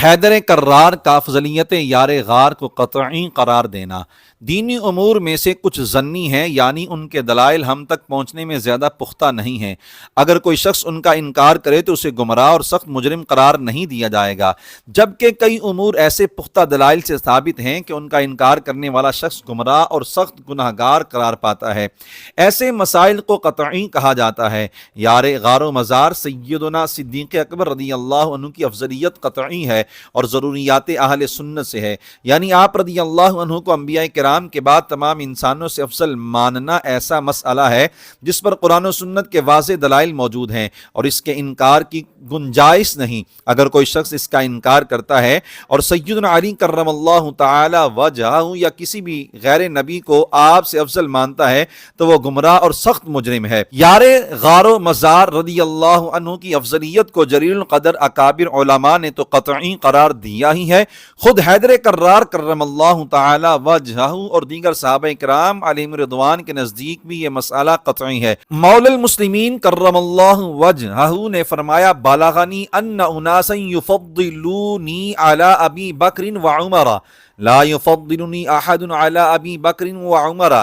حیدر کرار کا افضلیت یار غار کو قطعی قرار دینا۔ دینی امور میں سے کچھ ظنی ہیں، یعنی ان کے دلائل ہم تک پہنچنے میں زیادہ پختہ نہیں ہیں۔ اگر کوئی شخص ان کا انکار کرے تو اسے گمراہ اور سخت مجرم قرار نہیں دیا جائے گا، جبکہ کئی امور ایسے پختہ دلائل سے ثابت ہیں کہ ان کا انکار کرنے والا شخص گمراہ اور سخت گناہگار قرار پاتا ہے۔ ایسے مسائل کو قطعی کہا جاتا ہے۔ یار غار و مزار سیدنا صدیق اکبر رضی اللہ عنہ کی افضلیت قطعی ہے اور ضروریات اہل سنت سے ہے، یعنی آپ رضی اللہ عنہ کو انبیاء کرام کے بعد تمام انسانوں سے افضل ماننا ایسا مسئلہ ہے جس پر قرآن و سنت کے واضح دلائل موجود ہیں اور اس کے انکار کی گنجائش نہیں۔ اگر کوئی شخص اس کا انکار کرتا ہے اور سیدنا علی کرم اللہ تعالی وجہہ یا کسی بھی غیر نبی کو آپ سے افضل مانتا ہے تو وہ گمراہ اور سخت مجرم ہے۔ یار غار و مزار رضی اللہ عنہ کی افضلیت کو جلیل القدر اکابر علماء نے تو قطعی قرار دیا ہی ہے، خود حیدر کرار کرم اللہ تعالی وجہہ اور دیگر صحابہ کرام علیہم رضوان کے نزدیک بھی یہ مسئلہ قطعی ہے۔ مولا المسلمین کرم اللہ وجہہ نے فرمایا بلغنی ان اناسا یفضلونی علی ابی بکر وعمر لا یفضلنی احد علی ابی بکر وعمر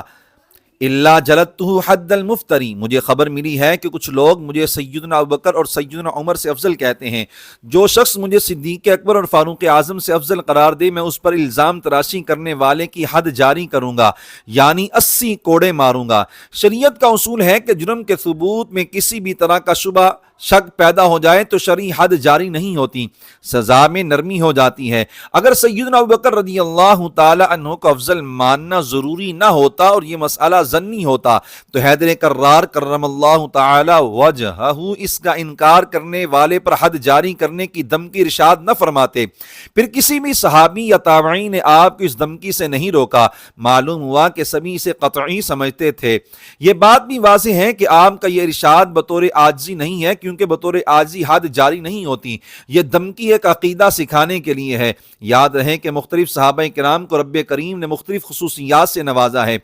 اللہ جلدتہ حد المفتری۔ مجھے خبر ملی ہے کہ کچھ لوگ مجھے سیدنا ابوبکر اور سیدنا عمر سے افضل کہتے ہیں، جو شخص مجھے صدیق اکبر اور فاروق اعظم سے افضل قرار دے میں اس پر الزام تراشی کرنے والے کی حد جاری کروں گا، یعنی 80 کوڑے ماروں گا۔ شریعت کا اصول ہے کہ جرم کے ثبوت میں کسی بھی طرح کا شبہ شک پیدا ہو جائے تو شرعی حد جاری نہیں ہوتی، سزا میں نرمی ہو جاتی ہے۔ اگر سیدنا ابوبکر رضی اللہ تعالی عنہ کو افضل ماننا ضروری نہ ہوتا اور یہ مسئلہ ظنی ہوتا تو حیدر کرار کرم اللہ تعالی وجہہ اس کا انکار کرنے والے پر حد جاری کرنے کی دھمکی ارشاد نہ فرماتے، پھر کسی بھی صحابی یا تابعی نے آپ کو اس دھمکی سے نہیں روکا۔ معلوم ہوا کہ سبھی اسے قطعی سمجھتے تھے۔ یہ بات بھی واضح ہے کہ آپ کا یہ ارشاد بطور عاجزی نہیں ہے، کیونکہ بطور عاجزی حد جاری نہیں ہوتی، یہ دھمکی ایک عقیدہ سکھانے کے لیے ہے۔ یاد رہے کہ مختلف صحابہ کرام کو رب کریم نے مختلف خصوصیات سے نوازا ہے،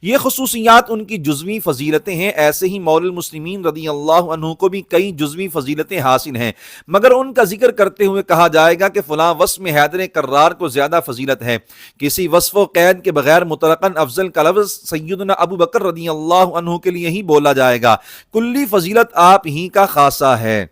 یہ خصوصیات ان کی جزوی فضیلتیں ہیں۔ ایسے ہی مولا المسلمین رضی اللہ عنہ کو بھی کئی جزوی فضیلتیں حاصل ہیں، مگر ان کا ذکر کرتے ہوئے کہا جائے گا کہ فلاں وصف میں حیدر کرار کو زیادہ فضیلت ہے۔ کسی وصف و قید کے بغیر مطلقاً افضل کا لفظ سیدنا ابو بکر رضی اللہ عنہ کے لیے ہی بولا جائے گا، کلی فضیلت آپ ہی کا خاصہ ہے۔